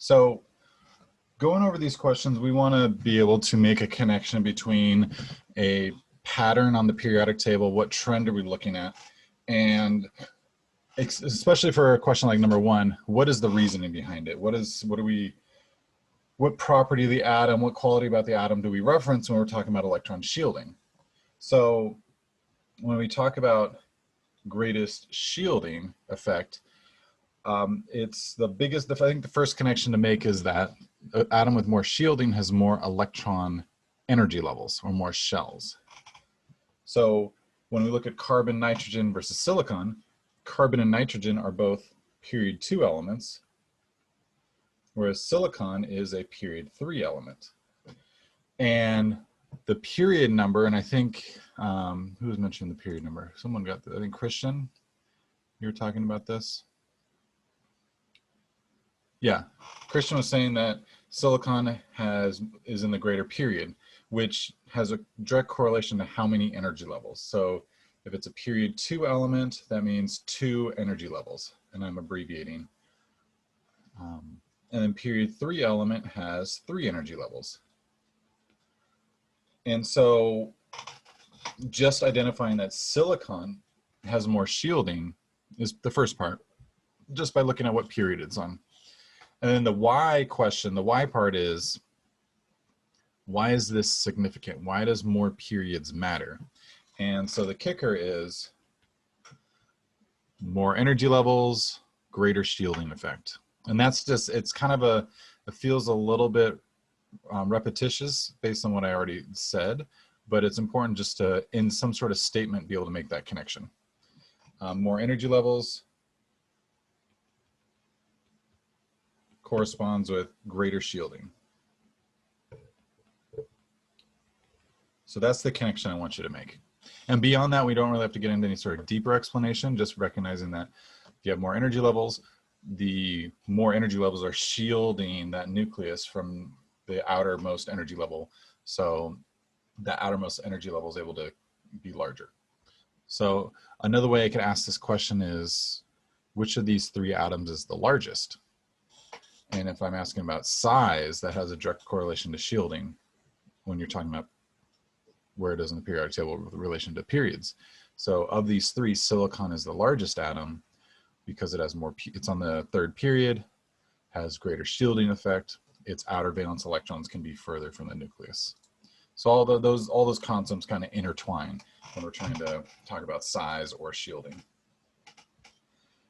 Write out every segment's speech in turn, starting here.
So going over these questions, we want to be able to make a connection between a pattern on the periodic table, what trend are we looking at, and especially for a question like number one, what is the reasoning behind it? What property of the atom, what quality about the atom do we reference when we're talking about electron shielding? So when we talk about greatest shielding effect, it's the biggest, I think the first connection to make is that an atom with more shielding has more electron energy levels or more shells. So when we look at carbon, nitrogen versus silicon, carbon and nitrogen are both period 2 elements, whereas silicon is a period 3 element. And the period number, and I think, who was mentioning the period number? Someone got that, I think Christian, you were talking about this. Yeah, Christian was saying that silicon is in the greater period, which has a direct correlation to how many energy levels. So if it's a period 2 element, that means 2 energy levels, and I'm abbreviating. And then period 3 element has 3 energy levels. And so just identifying that silicon has more shielding is the first part, just by looking at what period it's on. And then the why question, the why part is, why is this significant? Why does more periods matter? And so the kicker is more energy levels, greater shielding effect. And that's just, it's kind of it feels a little bit repetitious based on what I already said, but it's important just to, in some sort of statement, be able to make that connection. More energy levels corresponds with greater shielding. So that's the connection I want you to make. And beyond that, we don't really have to get into any sort of deeper explanation, just recognizing that if you have more energy levels, the more energy levels are shielding that nucleus from the outermost energy level. So the outermost energy level is able to be larger. So another way I could ask this question is, which of these 3 atoms is the largest? And if I'm asking about size, that has a direct correlation to shielding when you're talking about where it is in the periodic table with relation to periods. So of these 3, silicon is the largest atom because it has more, it's on the 3rd period, has greater shielding effect. Its outer valence electrons can be further from the nucleus. So all those concepts kind of intertwine when we're trying to talk about size or shielding.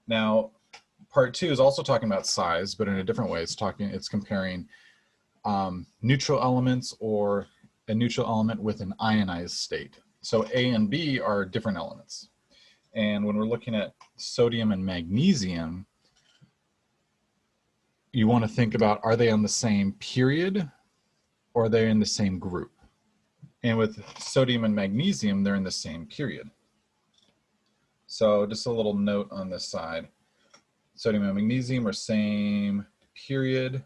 Now, part 2 is also talking about size, but in a different way. It's comparing neutral elements or a neutral element with an ionized state. So A and B are different elements. And when we're looking at sodium and magnesium, you want to think about, are they on the same period or are they in the same group? And with sodium and magnesium, they're in the same period. So just a little note on this side. Sodium and magnesium are same period,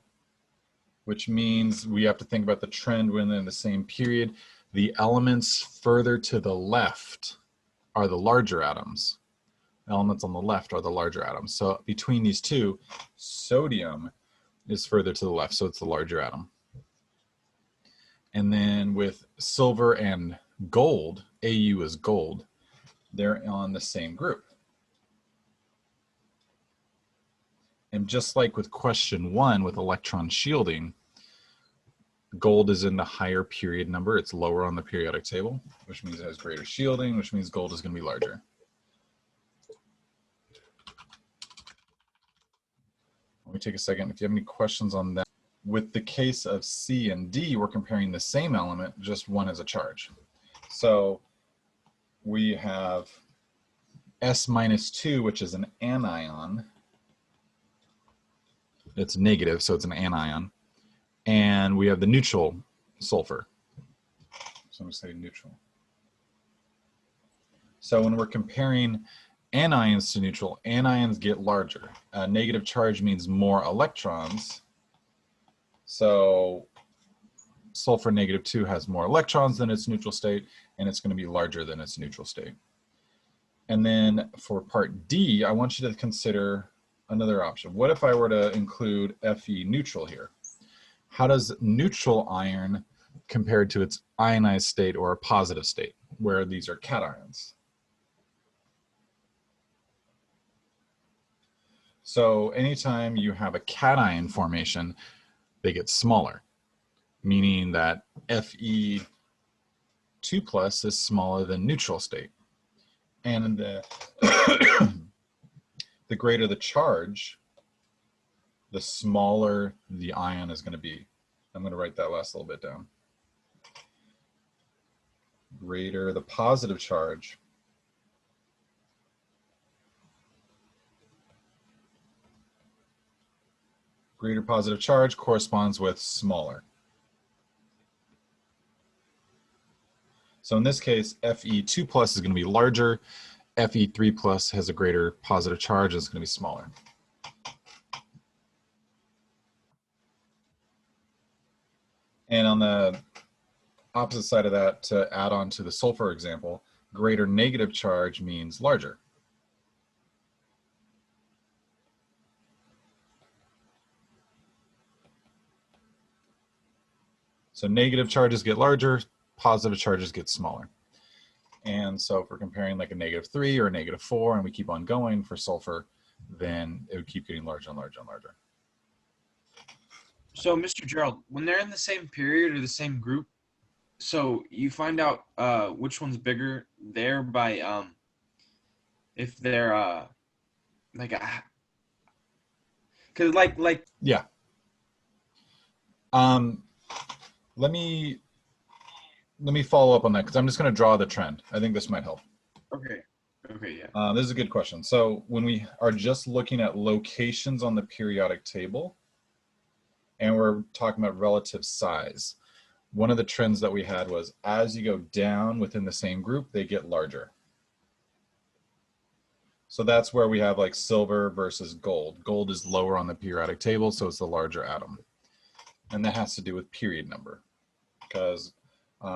which means we have to think about the trend when they're in the same period. The elements further to the left are the larger atoms. The elements on the left are the larger atoms. So between these two, sodium is further to the left, so it's the larger atom. And then with silver and gold, Au is gold, they're on the same group. And just like with question 1 with electron shielding, gold is in the higher period number. It's lower on the periodic table, which means it has greater shielding, which means gold is going to be larger. Let me take a second. If you have any questions on that. With the case of C and D, we're comparing the same element, just one has a charge. So we have S-2, which is an anion. It's negative, so it's an anion. And we have the neutral sulfur. So I'm going to say neutral. So when we're comparing anions to neutral, anions get larger. Negative charge means more electrons. So sulfur -2 has more electrons than its neutral state, and it's going to be larger than its neutral state. And then for part D, I want you to consider another option. What if I were to include Fe neutral here? How does neutral iron compare to its ionized state or a positive state, where these are cations? So anytime you have a cation formation, they get smaller, meaning that Fe2+ is smaller than neutral state. And the, the greater the charge, the smaller the ion is going to be. I'm going to write that last little bit down. Greater the positive charge, greater positive charge corresponds with smaller. So in this case, Fe2+ is going to be larger. Fe3+ has a greater positive charge, and it's going to be smaller. And on the opposite side of that, to add on to the sulfur example, greater negative charge means larger. So negative charges get larger, positive charges get smaller. And so if we're comparing like a -3 or a -4, and we keep on going for sulfur, then it would keep getting larger and larger and larger. So, Mr. Gerald, when they're in the same period or the same group, so you find out which one's bigger there by if they're like a, cause like yeah. Let me follow up on that because I'm just going to draw the trend. I think this might help. Okay. Okay. Yeah. This is a good question. So when we are just looking at locations on the periodic table, and we're talking about relative size, one of the trends that we had was as you go down within the same group, they get larger. So that's where we have like silver versus gold. Gold is lower on the periodic table, so it's the larger atom. And that has to do with period number, because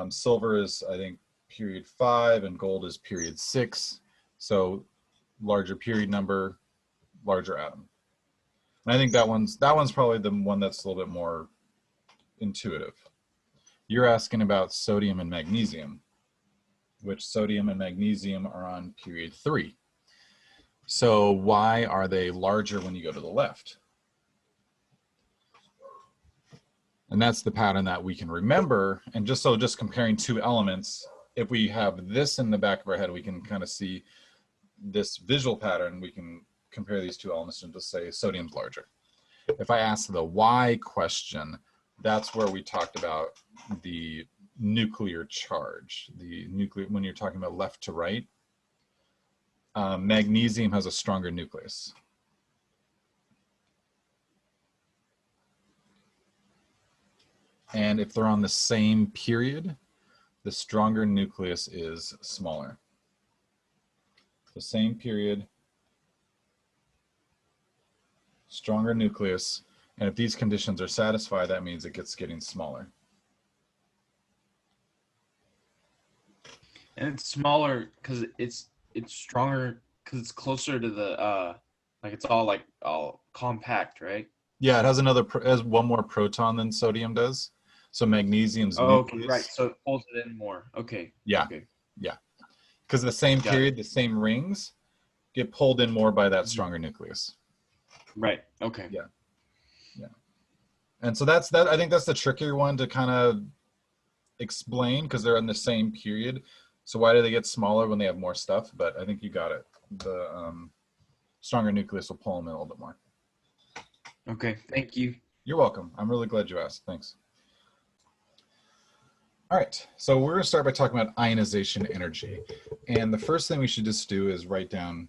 silver is, I think, period 5 and gold is period 6. So larger period number, larger atom. And I think that one's probably the one that's a little bit more intuitive. You're asking about sodium and magnesium, which sodium and magnesium are on period 3. So why are they larger when you go to the left? And that's the pattern that we can remember. And just comparing two elements, if we have this in the back of our head, we can kind of see this visual pattern. We can compare these two elements and just say sodium's larger. If I ask the why question, that's where we talked about the nuclear charge. When you're talking about left to right, magnesium has a stronger nucleus. And if they're on the same period, the stronger nucleus is smaller. The same period, stronger nucleus, and if these conditions are satisfied, that means it gets getting smaller. And it's smaller because it's stronger because it's closer to the like it's all compact, right? Yeah, it has one more proton than sodium does. So magnesium's okay, nucleus. right. So it pulls it in more. Okay. Yeah. Okay. Yeah. Because the same period, the same rings get pulled in more by that stronger nucleus. Right. Okay. Yeah. Yeah. And so that's that. I think that's the trickier one to kind of explain because they're in the same period. So why do they get smaller when they have more stuff? But I think you got it. The stronger nucleus will pull them in a little bit more. Okay. Thank you. You're welcome. I'm really glad you asked. Thanks. All right, so we're going to start by talking about ionization energy. And the first thing we should just do is write down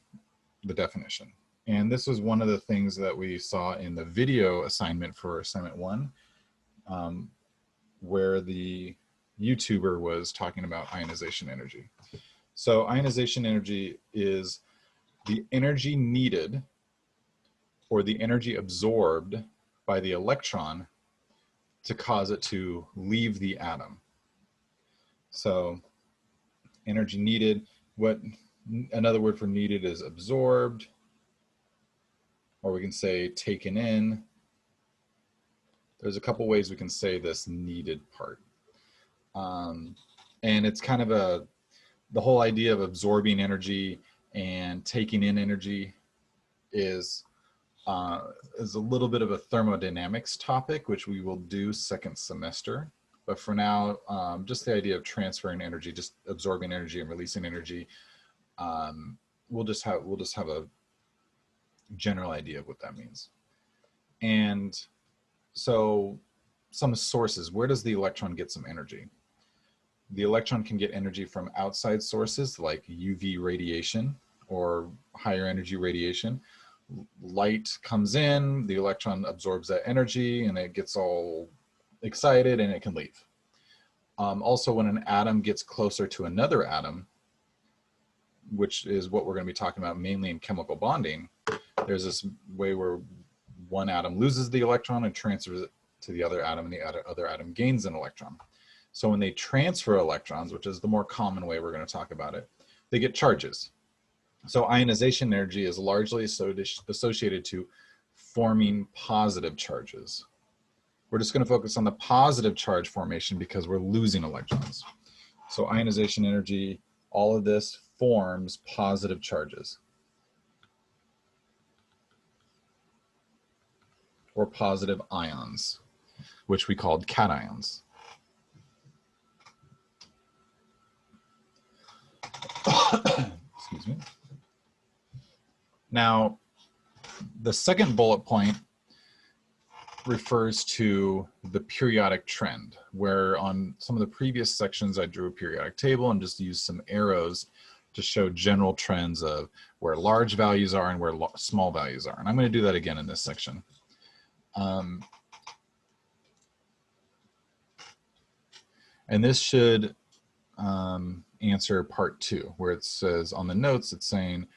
the definition. And this was one of the things that we saw in the video assignment for assignment 1, where the YouTuber was talking about ionization energy. So ionization energy is the energy needed or the energy absorbed by the electron to cause it to leave the atom. So energy needed, another word for needed is absorbed or we can say taken in. There's a couple ways we can say this needed part. And it's kind of the whole idea of absorbing energy and taking in energy is a little bit of a thermodynamics topic, which we will do second semester. But for now, just the idea of transferring energy, just absorbing energy and releasing energy, we'll just have a general idea of what that means. And so some sources, where does the electron get some energy? The electron can get energy from outside sources like UV radiation or higher energy radiation. Light comes in, the electron absorbs that energy and it gets all excited and it can leave. Also, when an atom gets closer to another atom, which is what we're going to be talking about mainly in chemical bonding, there's this way where one atom loses the electron and transfers it to the other atom, and the other atom gains an electron. So when they transfer electrons, which is the more common way we're going to talk about it, they get charges. So ionization energy is largely associated to forming positive charges. We're just going to focus on the positive charge formation because we're losing electrons. So ionization energy, all of this forms positive charges or positive ions, which we called cations. Excuse me. Now, the second bullet point refers to the periodic trend, where on some of the previous sections I drew a periodic table and just used some arrows to show general trends of where large values are and where small values are. And I'm going to do that again in this section. And this should answer part 2, where it says on the notes, it's saying,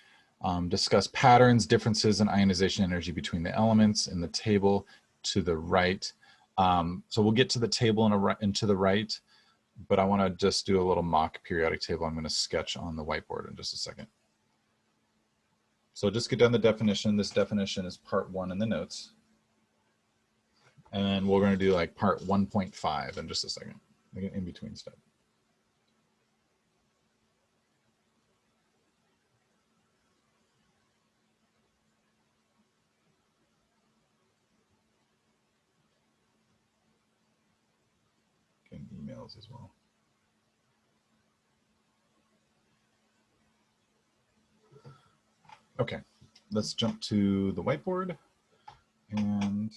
discuss patterns, differences in ionization energy between the elements in the table to the right. So we'll get to the table and to the right, but I want to just do a little mock periodic table I'm going to sketch on the whiteboard in just a second. So just get down the definition. This definition is part 1 in the notes. And we're going to do like part 1.5 in just a second, like an in-between step. Getting emails as well. Okay, let's jump to the whiteboard and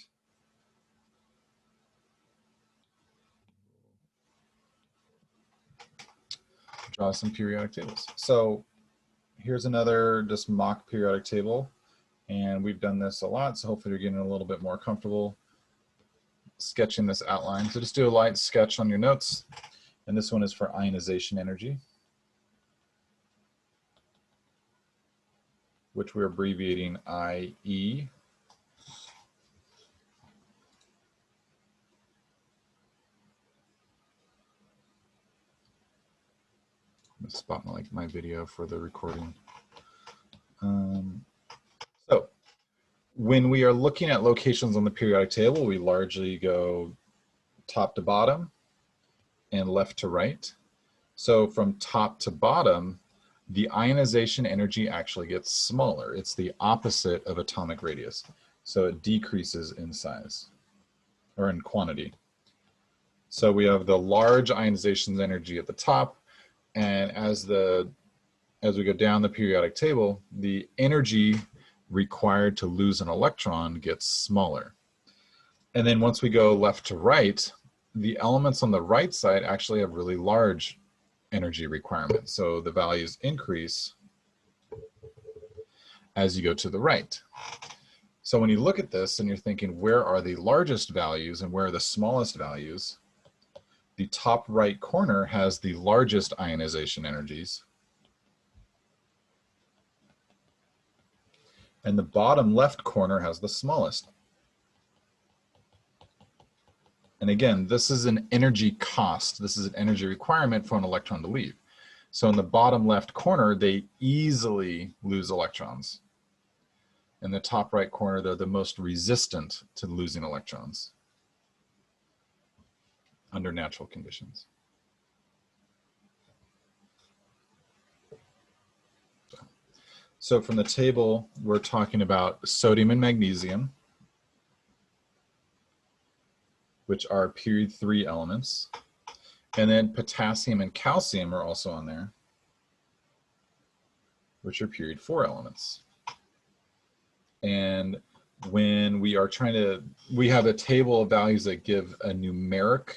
draw some periodic tables. So here's another just mock periodic table, and we've done this a lot, so hopefully you're getting a little bit more comfortable sketching this outline. So just do a light sketch on your notes, and this one is for ionization energy, which we're abbreviating IE. Let's spot my video for the recording. So when we are looking at locations on the periodic table, we largely go top to bottom and left to right. So from top to bottom, the ionization energy actually gets smaller. It's the opposite of atomic radius. So it decreases in size or in quantity. So we have the large ionization energy at the top, and as we go down the periodic table, the energy required to lose an electron gets smaller. And then once we go left to right, the elements on the right side actually have really large energy requirements. So the values increase as you go to the right. So when you look at this and you're thinking, where are the largest values and where are the smallest values? The top right corner has the largest ionization energies, and the bottom left corner has the smallest. And again, this is an energy cost. This is an energy requirement for an electron to leave. So in the bottom left corner, they easily lose electrons. In the top right corner, they're the most resistant to losing electrons under natural conditions. So from the table, we're talking about sodium and magnesium, which are period 3 elements. And then potassium and calcium are also on there, which are period 4 elements. And when we are trying to, we have a table of values that give a numeric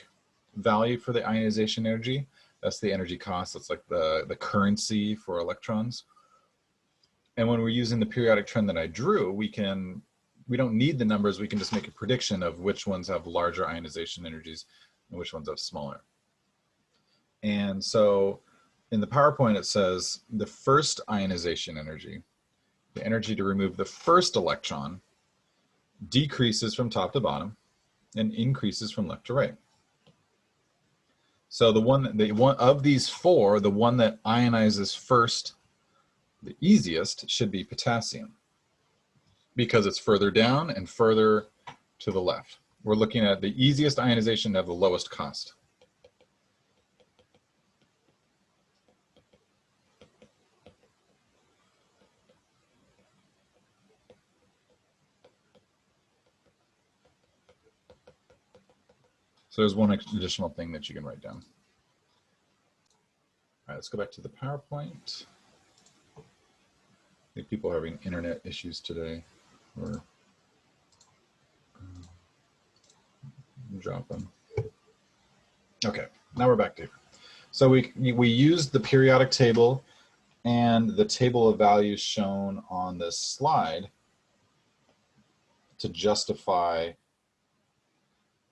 value for the ionization energy. That's the energy cost. That's like the currency for electrons. And when we're using the periodic trend that I drew, we don't need the numbers. We can just make a prediction of which ones have larger ionization energies and which ones have smaller. And so in the PowerPoint, it says the first ionization energy, the energy to remove the first electron, decreases from top to bottom and increases from left to right. So the one of these four, the one that ionizes first, the easiest, should be potassium, because it's further down and further to the left. We're looking at the easiest ionization to have the lowest cost. So there's one additional thing that you can write down. All right, let's go back to the PowerPoint. I think people are having internet issues today, or drop them. Okay, now we're back to here. So we used the periodic table and the table of values shown on this slide to justify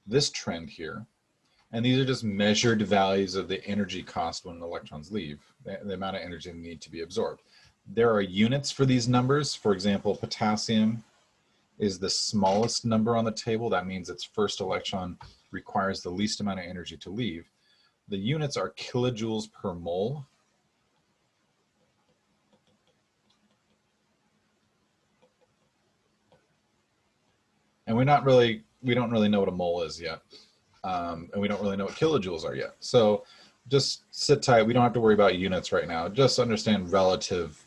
this trend here. And these are just measured values of the energy cost when electrons leave, the amount of energy they need to be absorbed. There are units for these numbers. For example, potassium is the smallest number on the table. That means its first electron requires the least amount of energy to leave. The units are kilojoules per mole. And we don't really know what a mole is yet. And we don't really know what kilojoules are yet. So just sit tight. We don't have to worry about units right now. Just understand relative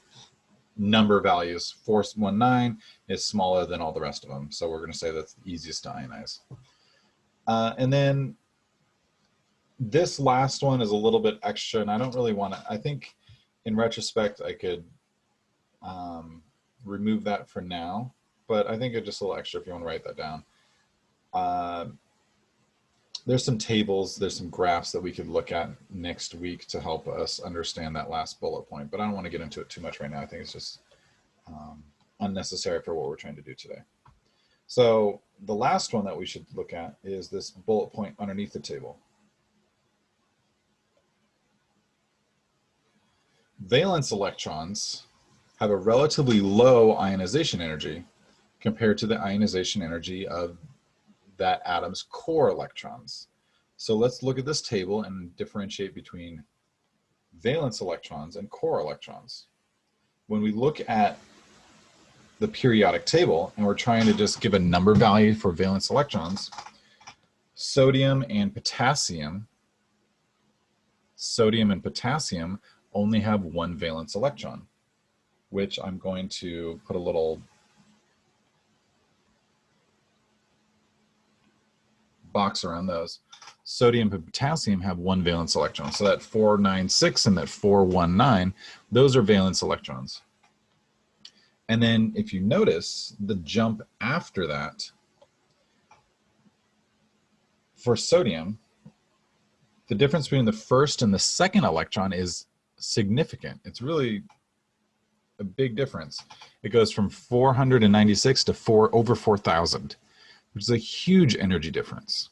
number values. 419 is smaller than all the rest of them. So we're going to say that's the easiest to ionize. And then this last one is a little bit extra, and I don't really want to, I think in retrospect, I could remove that for now, but I think it's just a little extra if you want to write that down. There's some tables, there's some graphs that we could look at next week to help us understand that last bullet point, but I don't want to get into it too much right now. I think it's just unnecessary for what we're trying to do today. So the last one that we should look at is this bullet point underneath the table. Valence electrons have a relatively low ionization energy compared to the ionization energy of that atom's core electrons. So let's look at this table and differentiate between valence electrons and core electrons. When we look at the periodic table and we're trying to just give a number value for valence electrons, sodium and potassium only have one valence electron, which I'm going to put a little box around those. Sodium and potassium have one valence electron. So that 496 and that 419, those are valence electrons. And then if you notice the jump after that, for sodium, the difference between the first and the second electron is significant. It's really a big difference. It goes from 496 to over 4,000. Which is a huge energy difference.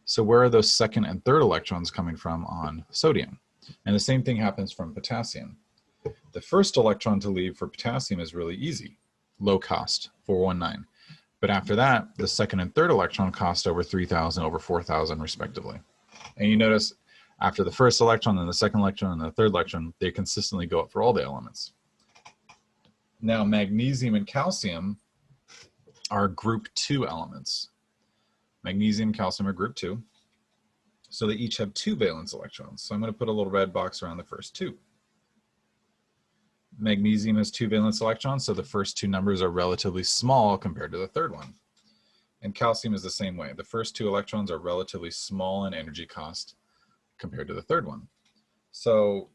So where are those second and third electrons coming from on sodium? And the same thing happens from potassium. The first electron to leave for potassium is really easy, low cost, 419. But after that, the second and third electron cost over 3,000, over 4,000 respectively. And you notice after the first electron and the second electron and the third electron, they consistently go up for all the elements. Now magnesium and calcium are group 2 elements. Magnesium, calcium are group 2. So they each have 2 valence electrons. So I'm going to put a little red box around the first 2. Magnesium has 2 valence electrons, so the first 2 numbers are relatively small compared to the third one. And calcium is the same way. The first 2 electrons are relatively small in energy cost compared to the third one. So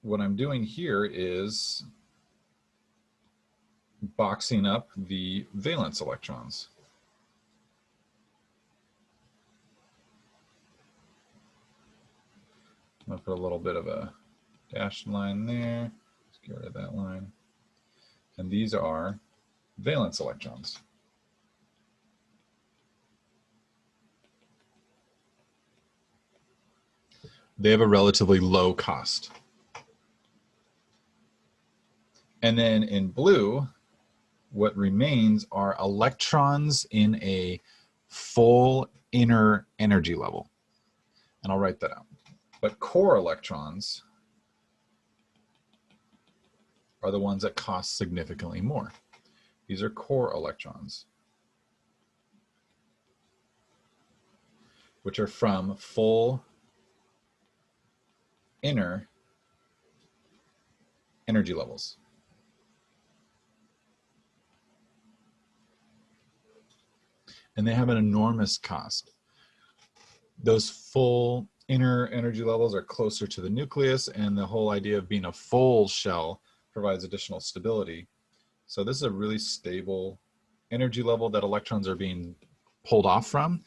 what I'm doing here is boxing up the valence electrons. I'm going to put a little bit of a dashed line there. Let's get rid of that line. And these are valence electrons. They have a relatively low cost. And then in blue, what remains are electrons in a full inner energy level. And I'll write that out. But core electrons are the ones that cost significantly more. These are core electrons, which are from full inner energy levels. And they have an enormous cost. Those full inner energy levels are closer to the nucleus, and the whole idea of being a full shell provides additional stability. So this is a really stable energy level that electrons are being pulled off from,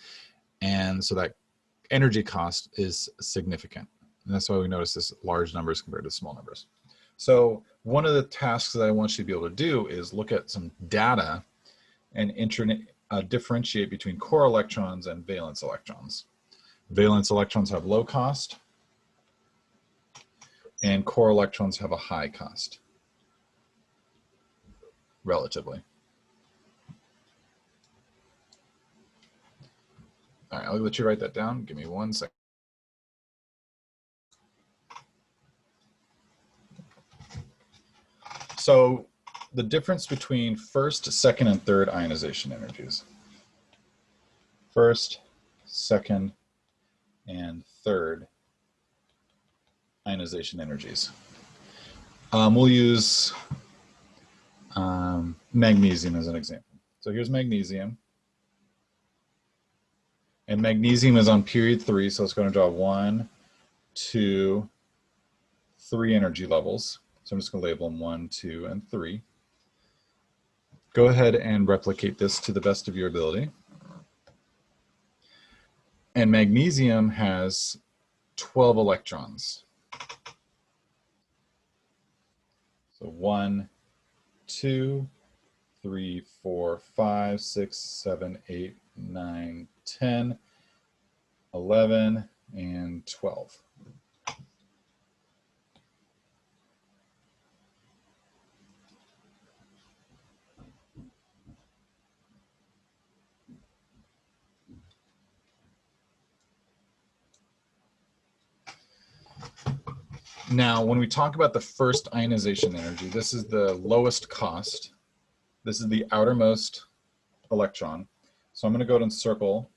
and so that energy cost is significant. And that's why we notice this large numbers compared to small numbers. So one of the tasks that I want you to be able to do is look at some data and differentiate between core electrons and valence electrons. Valence electrons have low cost, and core electrons have a high cost, relatively. All right, I'll let you write that down. Give me 1 second. So the difference between first, second, and third ionization energies. First, second, and third ionization energies. We'll use magnesium as an example. So here's magnesium. And magnesium is on period 3, so it's going to draw 1, 2, 3 energy levels. So I'm just going to label them 1, 2, and 3. Go ahead and replicate this to the best of your ability. And magnesium has 12 electrons. So 1, 2, 3, 4, 5, 6, 7, 8, 9, 10, 11, and 12. Now, when we talk about the first ionization energy, this is the lowest cost. This is the outermost electron. So I'm going to go ahead and circle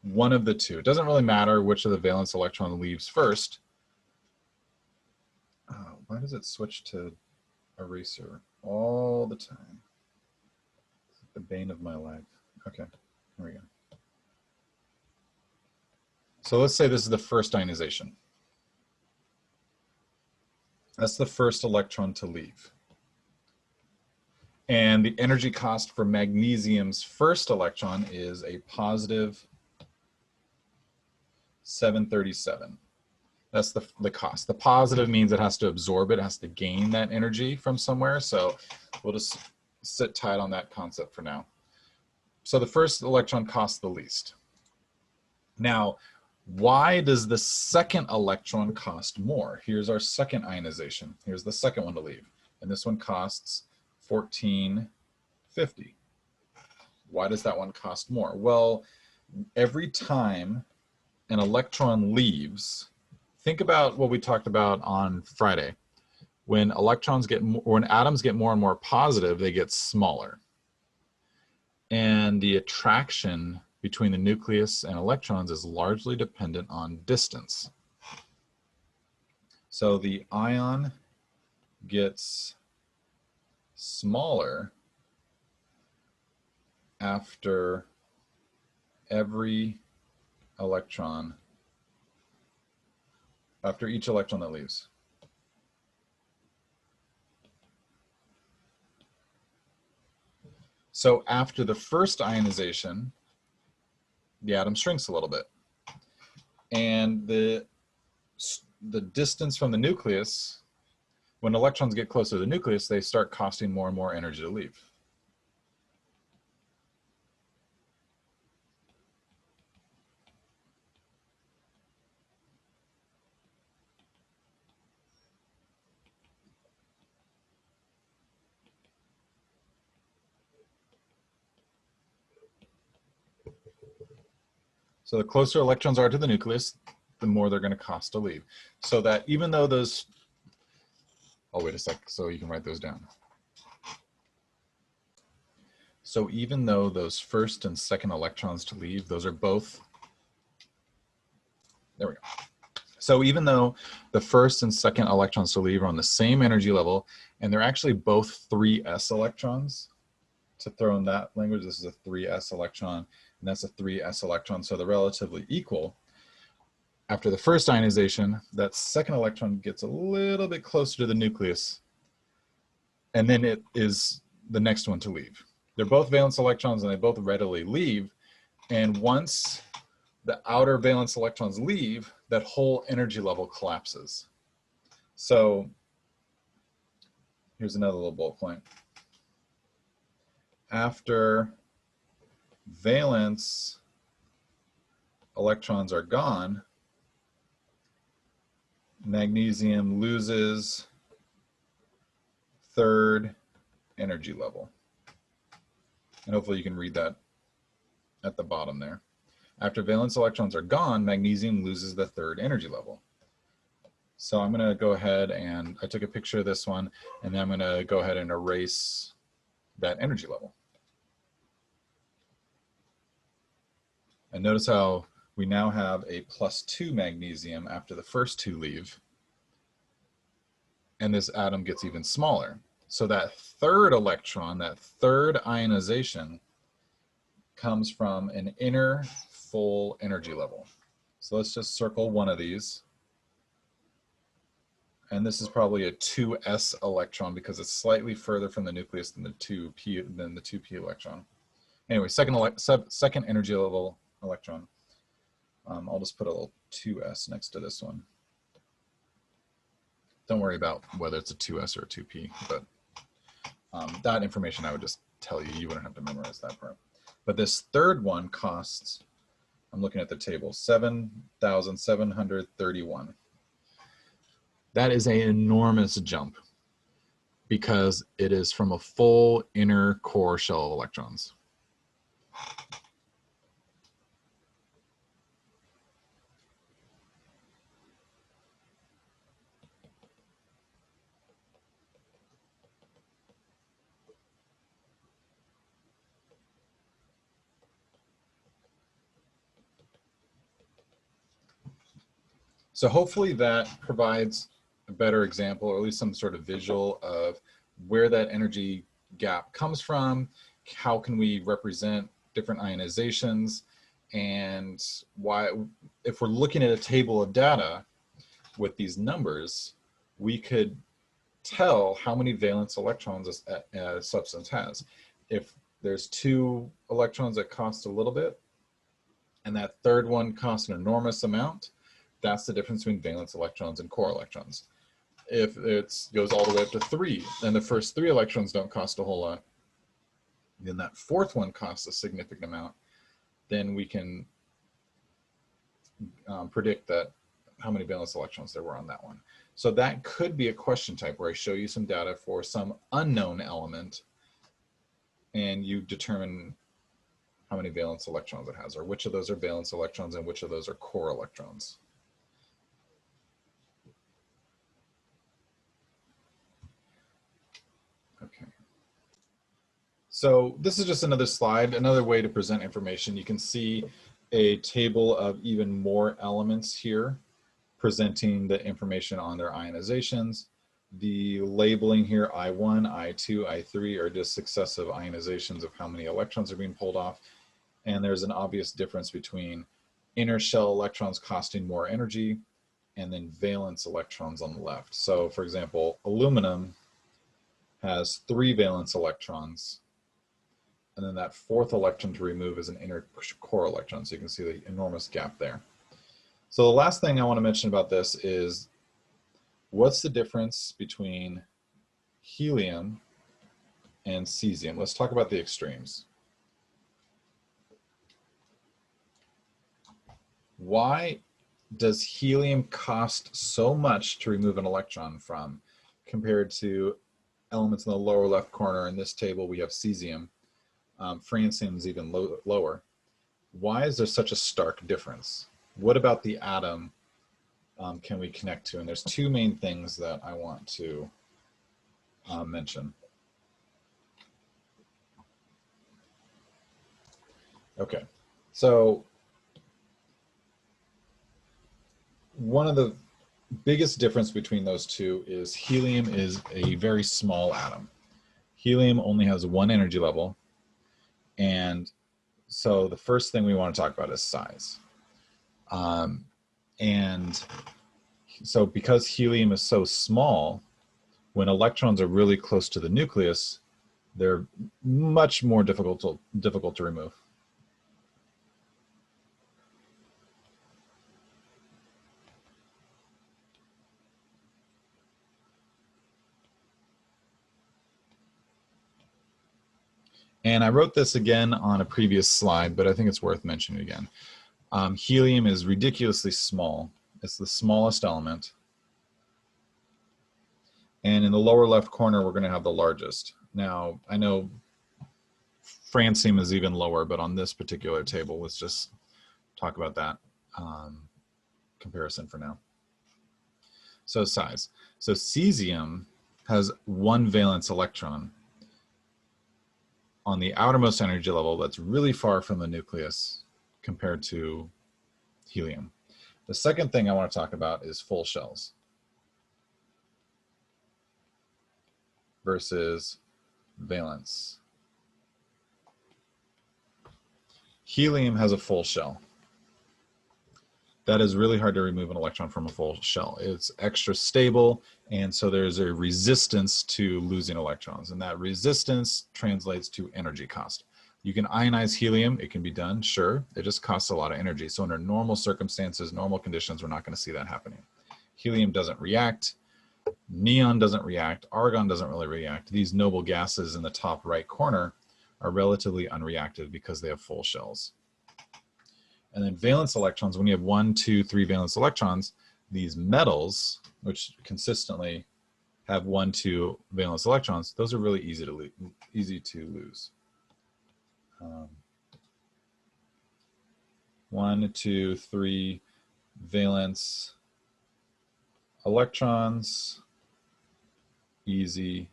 one of the two. It doesn't really matter which of the valence electron leaves first. Why does it switch to eraser all the time? It's the bane of my life. Okay, here we go. So let's say this is the first ionization. That's the first electron to leave. And the energy cost for magnesium's first electron is a positive 737. That's the cost. The positive means it has to absorb it, has to gain that energy from somewhere. So we'll just sit tight on that concept for now. So the first electron costs the least. Now, why does the second electron cost more? Here's our second ionization. Here's the second one to leave. And this one costs 1450. Why does that one cost more? Well, every time an electron leaves, think about what we talked about on Friday. When electrons get, when atoms get more and more positive, they get smaller. And the attraction between the nucleus and electrons is largely dependent on distance. So the ion gets smaller after every electron, after each electron that leaves. So after the first ionization, the atom shrinks a little bit. And the distance from the nucleus, when electrons get closer to the nucleus, they start costing more and more energy to leave. So the closer electrons are to the nucleus, the more they're going to cost to leave. So that even though those, oh, wait a sec, so you can write those down. So even though those first and second electrons to leave, those are both, there we go. So even though the first and second electrons to leave are on the same energy level, and they're actually both 3s electrons, to throw in that language, this is a 3s electron, and that's a 3s electron, so they're relatively equal. After the first ionization, that second electron gets a little bit closer to the nucleus, and then it is the next one to leave. They're both valence electrons, and they both readily leave, and once the outer valence electrons leave, that whole energy level collapses. So here's another little bullet point. After valence electrons are gone, magnesium loses third energy level. And hopefully you can read that at the bottom there. After valence electrons are gone, magnesium loses the third energy level. So I'm going to go ahead and I took a picture of this one, and then I'm going to go ahead and erase that energy level. And notice how we now have a +2 magnesium after the first two leave. And this atom gets even smaller. So that third electron, that third ionization, comes from an inner full energy level. So let's just circle one of these. And this is probably a 2s electron because it's slightly further from the nucleus than the 2p electron. Anyway, second energy level electron. I'll just put a little 2s next to this one. Don't worry about whether it's a 2s or a 2p, but that information I would just tell you. You wouldn't have to memorize that part. But this third one costs, I'm looking at the table, 7,731. That is an enormous jump because it is from a full inner core shell of electrons. So hopefully that provides a better example, or at least some sort of visual of where that energy gap comes from, how can we represent different ionizations, and why, if we're looking at a table of data with these numbers, we could tell how many valence electrons a substance has. If there's 2 electrons that cost a little bit, and that third one costs an enormous amount, that's the difference between valence electrons and core electrons. If it goes all the way up to 3, and the first 3 electrons don't cost a whole lot, then that fourth one costs a significant amount, then we can predict that how many valence electrons there were on that one. So that could be a question type where I show you some data for some unknown element, and you determine how many valence electrons it has, or which of those are valence electrons and which of those are core electrons. Okay. So this is just another slide, another way to present information. You can see a table of even more elements here presenting the information on their ionizations. The labeling here, I1, I2, I3 are just successive ionizations of how many electrons are being pulled off. And there's an obvious difference between inner shell electrons costing more energy and then valence electrons on the left. So for example, aluminum has 3 valence electrons, and then that 4th electron to remove is an inner core electron. So you can see the enormous gap there. So the last thing I want to mention about this is what's the difference between helium and cesium? Let's talk about the extremes. Why does helium cost so much to remove an electron from compared to elements in the lower left corner? In this table, we have cesium. Francium is even lower. Why is there such a stark difference? What about the atom can we connect to? And there's 2 main things that I want to mention. Okay, so one of the biggest difference between those 2 is helium is a very small atom. Helium only has 1 energy level, and so the first thing we want to talk about is size. And so because helium is so small, when electrons are really close to the nucleus, they're much more difficult to remove. And I wrote this again on a previous slide, but I think it's worth mentioning again. Helium is ridiculously small. It's the smallest element. And in the lower left corner, we're going to have the largest. Now, I know francium is even lower, but on this particular table, let's just talk about that comparison for now. So size. So cesium has 1 valence electron on the outermost energy level that's really far from the nucleus compared to helium. The second thing I want to talk about is full shells versus valence. Helium has a full shell. That is really hard to remove an electron from a full shell. It's extra stable, and so there's a resistance to losing electrons, and that resistance translates to energy cost. You can ionize helium, it can be done, sure, it just costs a lot of energy. So under normal circumstances, normal conditions, we're not going to see that happening. Helium doesn't react, neon doesn't react, argon doesn't really react. These noble gases in the top right corner are relatively unreactive because they have full shells. And then valence electrons, when you have 1, 2, 3 valence electrons, these metals, which consistently have 1, 2 valence electrons, those are really easy to lose. 1, 2, 3 valence electrons, easy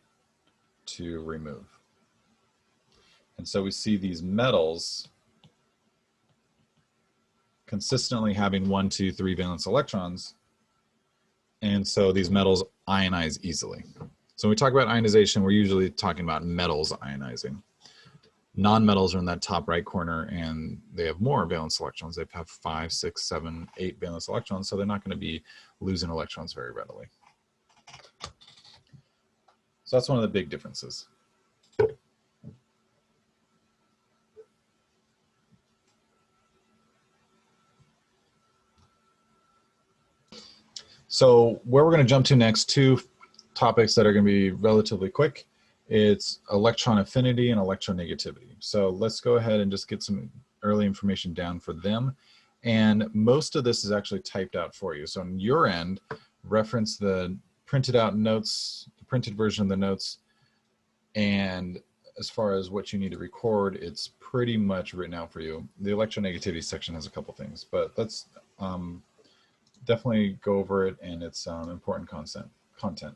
to remove. And so we see these metals consistently having 1, 2, 3 valence electrons, and so these metals ionize easily. So when we talk about ionization, we're usually talking about metals ionizing. Non-metals are in that top right corner, and they have more valence electrons. They have 5, 6, 7, 8 valence electrons, so they're not going to be losing electrons very readily. So that's one of the big differences. So where we're going to jump to next, 2 topics that are going to be relatively quick. It's electron affinity and electronegativity. So let's go ahead and just get some early information down for them. And most of this is actually typed out for you. So on your end, reference the printed out notes, the printed version of the notes. And as far as what you need to record, it's pretty much written out for you. The electronegativity section has a couple things, but let's definitely go over it, and it's important content.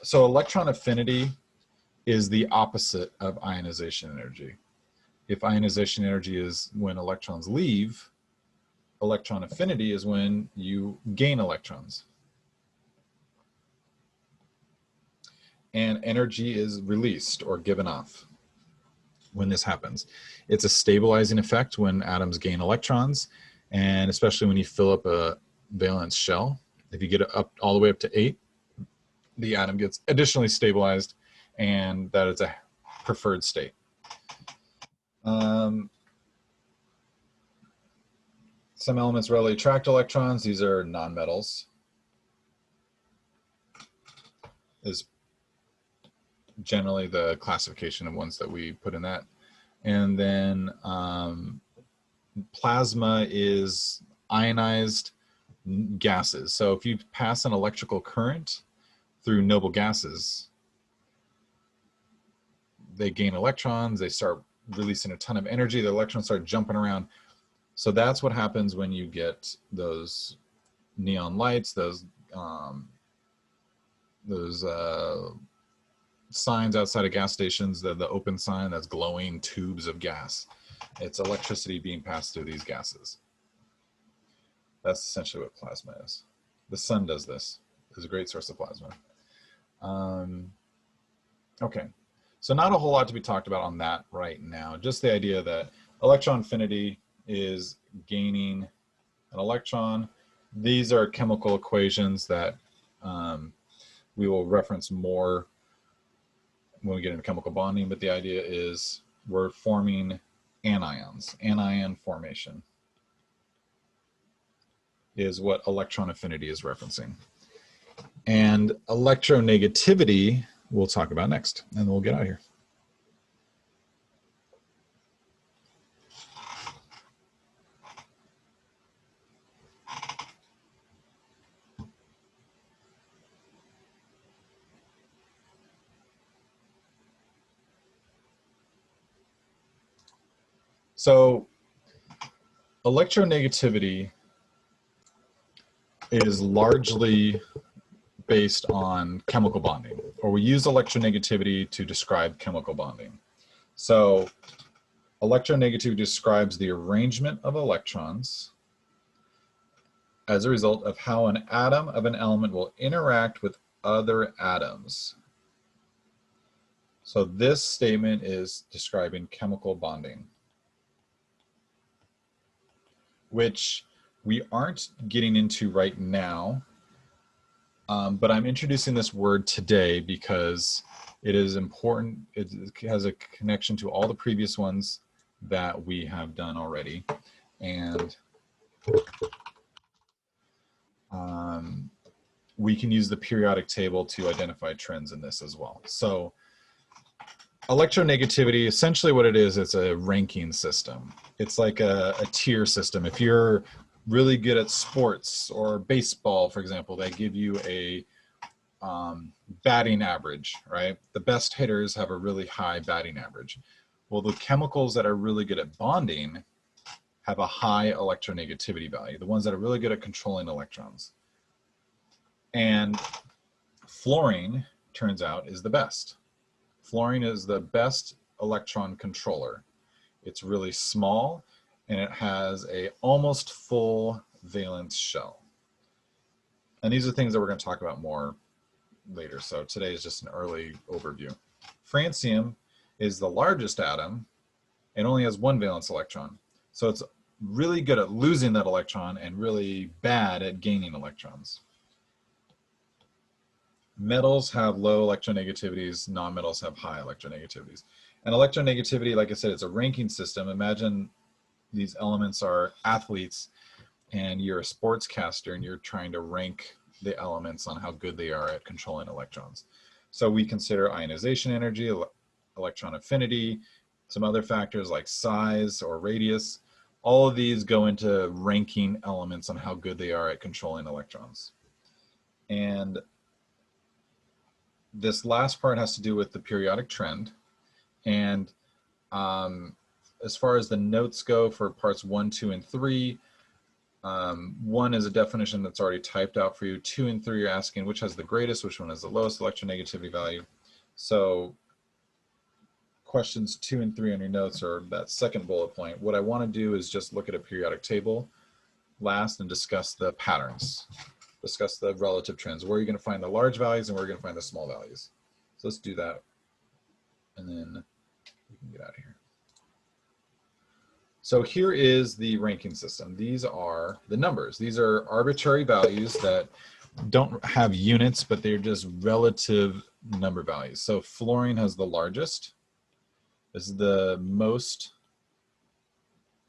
So electron affinity is the opposite of ionization energy. If ionization energy is when electrons leave, electron affinity is when you gain electrons. And energy is released or given off when this happens. It's a stabilizing effect when atoms gain electrons, and especially when you fill up a valence shell. If you get it up all the way up to 8, the atom gets additionally stabilized, and that is a preferred state. Some elements readily attract electrons. These are nonmetals. Is generally the classification of ones that we put in that. And then plasma is ionized gases. So if you pass an electrical current through noble gases, they gain electrons, they start releasing a ton of energy, the electrons start jumping around. So that's what happens when you get those neon lights, those signs outside of gas stations, the open sign that's glowing tubes of gas. It's electricity being passed through these gases. That's essentially what plasma is. The sun does this. It's a great source of plasma. Okay, so not a whole lot to be talked about on that right now. Just the idea that electron affinity is gaining an electron. These are chemical equations that we will reference more when we get into chemical bonding, but the idea is we're forming anions. Anion formation is what electron affinity is referencing. And electronegativity we'll talk about next, and then we'll get out of here. So electronegativity is largely based on chemical bonding, or we use electronegativity to describe chemical bonding. So electronegativity describes the arrangement of electrons as a result of how an atom of an element will interact with other atoms. So this statement is describing chemical bonding, which we aren't getting into right now, but I'm introducing this word today because it is important. It has a connection to all the previous ones that we have done already. And we can use the periodic table to identify trends in this as well. So electronegativity, essentially what it is, it's a ranking system. It's like a tier system. If you're really good at sports or baseball, for example, they give you a batting average, right? The best hitters have a really high batting average. Well, the chemicals that are really good at bonding have a high electronegativity value, the ones that are really good at controlling electrons. And fluorine, turns out, is the best. Fluorine is the best electron controller. It's really small, and it has a almost full valence shell. And these are things that we're going to talk about more later. So today is just an early overview. Francium is the largest atom and only has one valence electron. So it's really good at losing that electron and really bad at gaining electrons. Metals have low electronegativities, nonmetals have high electronegativities. And electronegativity, like I said, it's a ranking system. Imagine these elements are athletes and you're a sportscaster and you're trying to rank the elements on how good they are at controlling electrons. So we consider ionization energy, electron affinity, some other factors like size or radius. All of these go into ranking elements on how good they are at controlling electrons. And this last part has to do with the periodic trend. And as far as the notes go for parts 1, 2, and 3, 1 is a definition that's already typed out for you. 2 and 3 are asking which has the greatest, which one has the lowest electronegativity value. So questions 2 and 3 on your notes, or that second bullet point, what I want to do is just look at a periodic table last and discuss the patterns, discuss the relative trends. Where are you going to find the large values and where are you going to find the small values? So let's do that, and then we can get out of here. So here is the ranking system. These are the numbers. These are arbitrary values that don't have units, but they're just relative number values. So fluorine has the largest. This is the most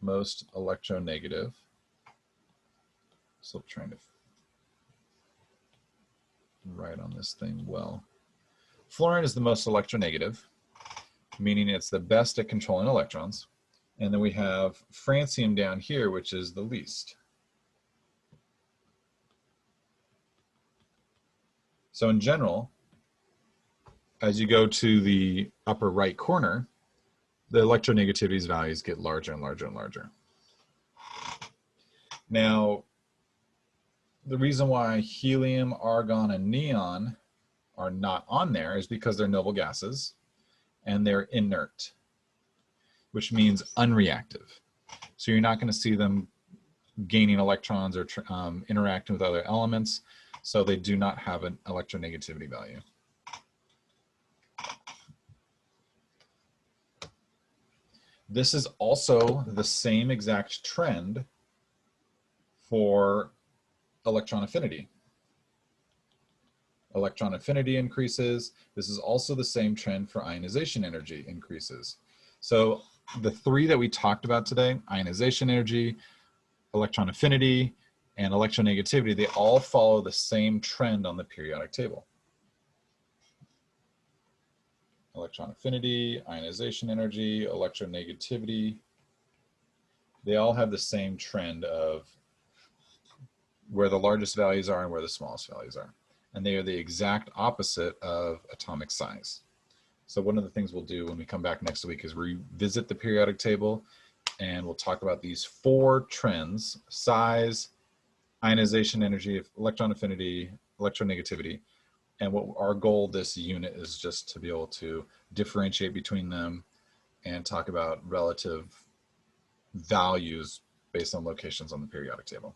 electronegative. Still trying to write on this thing well. Fluorine is the most electronegative, meaning it's the best at controlling electrons. And then we have francium down here, which is the least. So in general, as you go to the upper right corner, the electronegativity values get larger and larger and larger. Now, the reason why helium, argon, and neon are not on there is because they're noble gases and they're inert, which means unreactive. So you're not going to see them gaining electrons or interacting with other elements, so they do not have an electronegativity value. This is also the same exact trend for electron affinity. Electron affinity increases. This is also the same trend for ionization energy increases. So the three that we talked about today, ionization energy, electron affinity, and electronegativity, they all follow the same trend on the periodic table. Electron affinity, ionization energy, electronegativity, they all have the same trend of where the largest values are and where the smallest values are. And they are the exact opposite of atomic size. So one of the things we'll do when we come back next week is revisit the periodic table, and we'll talk about these 4 trends: size, ionization energy, electron affinity, electronegativity. And what our goal this unit is just to be able to differentiate between them and talk about relative values based on locations on the periodic table.